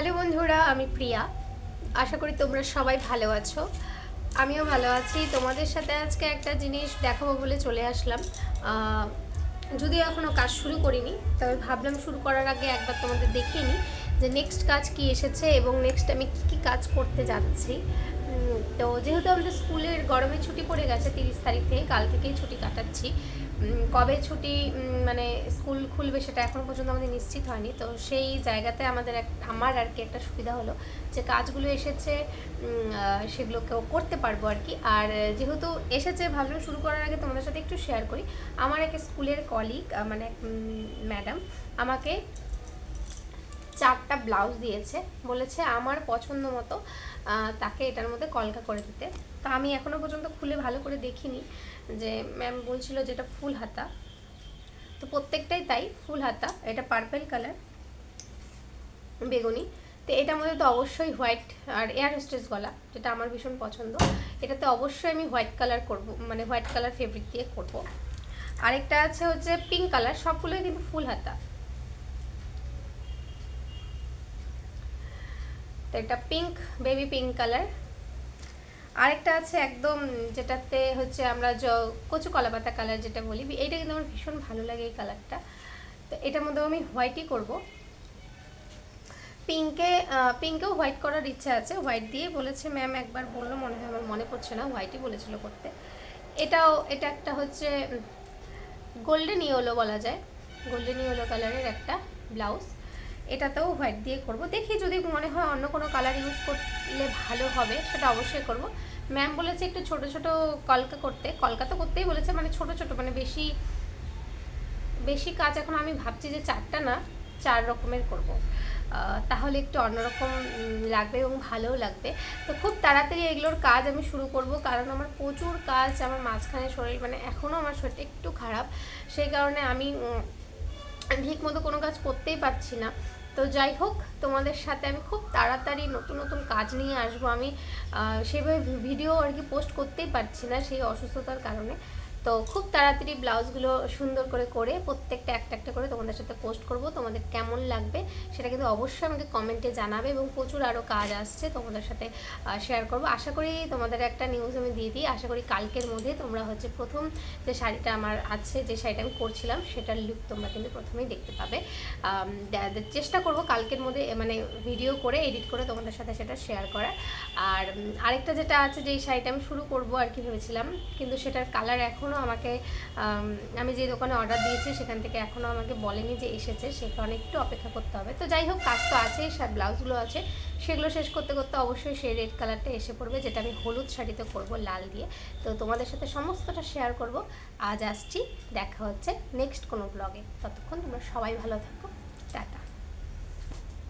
Hello বন্ধুরা, আমি প্রিয়া। আশা করি তোমরা সবাই ভালো আছো। আমিও ভালো আছি। তোমাদের সাথে আজকে একটা জিনিস দেখাবো বলে চলে আসলাম। যদিও এখনও কাজ শুরু করিনি, তবে ভাবলাম শুরু করার আগে একবার তোমাদের দেখিয়ে নিই যে নেক্সট কাজ কি এসেছে এবং নেক্সট আমি কী কী কাজ করতে যাচ্ছি। তো যেহেতু আমাদের স্কুলের গরমের ছুটি পড়ে গেছে 30 তারিখ থেকে, কাল থেকেই ছুটি কাটাচ্ছি। কবে ছুটি মানে স্কুল খুলবে সেটা এখনও পর্যন্ত আমাদের নিশ্চিত হয়নি। তো সেই জায়গাতে আমার আর কি একটা সুবিধা হলো যে কাজগুলো এসেছে সেগুলোকেও করতে পারবো আর কি। আর যেহেতু এসেছে ভাবলাম শুরু করার আগে তোমাদের সাথে একটু শেয়ার করি। আমার এক স্কুলের কলিগ মানে ম্যাডাম আমাকে 4টা ব্লাউজ দিয়েছে, বলেছে আমার পছন্দ মতো তাকে এটার মধ্যে কলকা করে দিতে। তো আমি এখনও পর্যন্ত খুলে ভালো করে দেখিনি, যে ম্যাম বলছিল যেটা ফুল হাতা, তো প্রত্যেকটাই তাই ফুল হাতা। এটা পার্পল কালার, বেগুনি। তো এটার মধ্যে তো অবশ্যই হোয়াইট আর এয়ার হোস্টেস গলা, যেটা আমার ভীষণ পছন্দ। এটাতে অবশ্যই আমি হোয়াইট কালার করব, মানে হোয়াইট কালার ফেব্রিক দিয়ে করব। আরেকটা আছে হচ্ছে পিঙ্ক কালার, সবগুলোই কিন্তু ফুল হাতা। তো এটা পিঙ্ক, বেবি পিঙ্ক কালার। আরেকটা আছে একদম যেটাতে হচ্ছে আমরা কচু কলা পাতা কালার যেটা বলি, এইটা কিন্তু আমার ভীষণ ভালো লাগে এই কালারটা। তো এটার মধ্যেও আমি হোয়াইটই করব। পিঙ্কেও হোয়াইট করার ইচ্ছা আছে, হোয়াইট দিয়ে বলেছে ম্যাম, একবার বললো মনে হয়, আমার মনে পড়ছে না, হোয়াইটই বলেছিল করতে। এটা একটা হচ্ছে গোল্ডেন ইয়েলো বলা যায়, গোল্ডেন ইয়েলো কালারের একটা ব্লাউজ। এটাতেও হোয়াইট দিয়ে করব। দেখি যদি মনে হয় অন্য কোনো কালার ইউজ করলে ভালো হবে সেটা অবশ্যই করব। ম্যাম বলেছে একটু ছোট ছোট কলকা করতে, কলকা তো করতেই বলেছে, মানে ছোট ছোট, মানে বেশি বেশি কাজ এখন আমি ভাবছি যে 4টা না 4 রকমের করব, তাহলে একটু অন্যরকম লাগবে এবং ভালোও লাগবে। তো খুব তাড়াতাড়ি এগুলোর কাজ আমি শুরু করব, কারণ আমার প্রচুর কাজ। আমার মাঝখানে শরীর, মানে এখনও আমার শরীরটা একটু খারাপ, সেই কারণে আমি ঠিক মতো কোনো কাজ করতেই পারছি না। তো যাই হোক, তোমাদের সাথে আমি খুব তাড়াতাড়ি নতুন নতুন কাজ নিয়ে আসবো। আমি সেভাবে ভিডিও আর কি পোস্ট করতেই পারছি না সেই অসুস্থতার কারণে। তো খুব তাড়াতাড়ি ব্লাউজগুলো সুন্দর করে প্রত্যেকটা একটা একটা করে তোমাদের সাথে পোস্ট করব। তোমাদের কেমন লাগবে সেটা কিন্তু অবশ্যই আমাকে কমেন্টে জানাবে, এবং প্রচুর আরও কাজ আসছে তোমাদের সাথে শেয়ার করব। আশা করি তোমাদের একটা নিউজ আমি দিয়ে দিই, আশা করি কালকের মধ্যে তোমরা হচ্ছে প্রথম যে শাড়িটা আমার আছে, যে শাড়িটা আমি করছিলাম, সেটার লুক তোমরা কিন্তু প্রথমেই দেখতে পাবে। চেষ্টা করব কালকের মধ্যে মানে ভিডিও করে এডিট করে তোমাদের সাথে সেটা শেয়ার করার। আর আরেকটা যেটা আছে, যেই শাড়িটা আমি শুরু করব আর কি ভেবেছিলাম, কিন্তু সেটার কালার এখনও আমাকে, আমি যে দোকানে অর্ডার দিয়েছি সেখান থেকে এখনও আমাকে বলেনি যে এসেছে, সে কারণে একটু অপেক্ষা করতে হবে। তো যাই হোক, কাজ তো আছেই, ব্লাউজগুলো আছে, সেগুলো শেষ করতে করতে অবশ্যই সেই রেড কালারটা এসে পড়বে, যেটা আমি হলুদ শাড়িতে করব লাল দিয়ে। তো তোমাদের সাথে সমস্তটা শেয়ার করব। আজ আসছি, দেখা হচ্ছে নেক্সট কোনো ব্লগে। ততক্ষণ তোমরা সবাই ভালো থাকো।